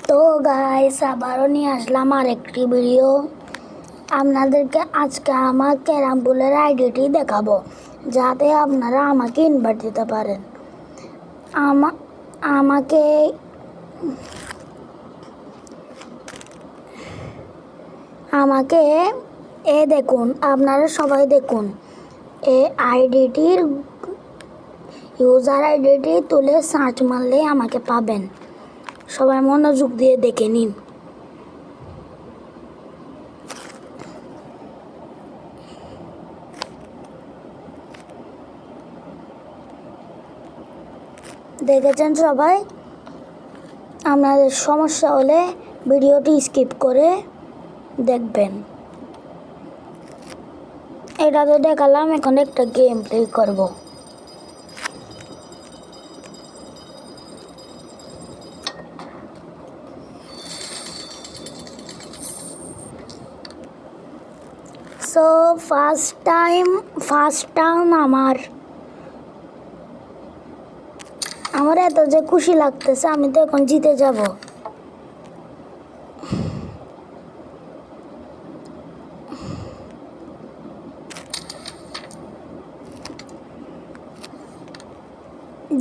তো গাইস আবারও নিয়ে আসলাম আরেকটি ভিডিও। আপনাদেরকে আজকে আমার ক্যারাম বোর্ডের আইডিটি দেখাবো, যাতে আপনারা আমাকে ইনভাইট দিতে পারেন। আমাকে আমাকে দেখুন, আপনারা সবাই দেখুন, এই আইডিটির ইউজার আইডিটি তুলে সার্চ মারলে আমাকে পাবেন। সবাই মনোযোগ দিয়ে দেখে নিন। দেখেছেন সবাই? আপনাদের সমস্যা হলে ভিডিওটি স্কিপ করে দেখবেন। এটা তো দেখালাম, এখন একটা গেম প্লে করব। সো ফার্স্ট টাইম আমার এত যে খুশি লাগতেছে, আমি তো এখন জিতে যাব।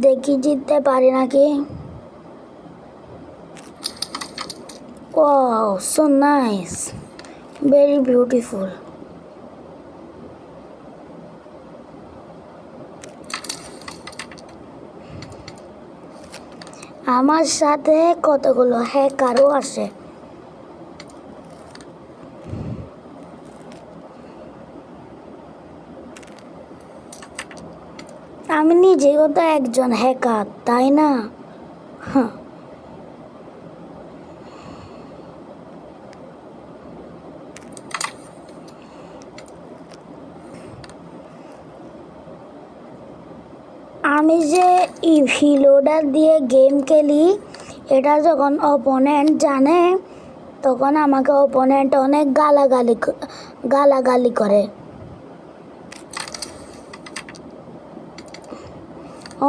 দেখি জিততে পারি নাকি। Wow, so nice, very beautiful. আমার সাথে কতগুলো হ্যাকারও আসে। আমি নিজেও তো একজন হ্যাকার, তাই না? আমি যে ইভি লোডার দিয়ে গেম খেলি, এটা যখন অপোনেন্ট জানে, তখন আমাকে অপোনেন্ট অনেক গালাগালি করে,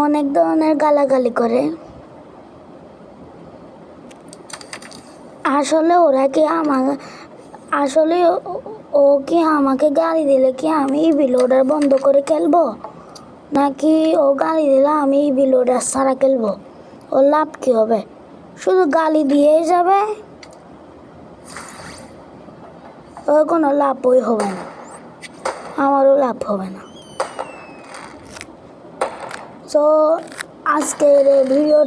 অনেক ধরনের গালাগালি করে। আসলে ওরা কি ও কি আমাকে গালি দিলে কি আমি ইভি লোডার বন্ধ করে খেলবো, নাকি ও গালি দিলে আমি ইভি লোডার ছাড়া খেলবো? ওর লাভ কী হবে? শুধু গালি দিয়েই যাবে, ওর কোনো লাভই হবে না, আমারও লাভ হবে না। তো আজকের ভিডিও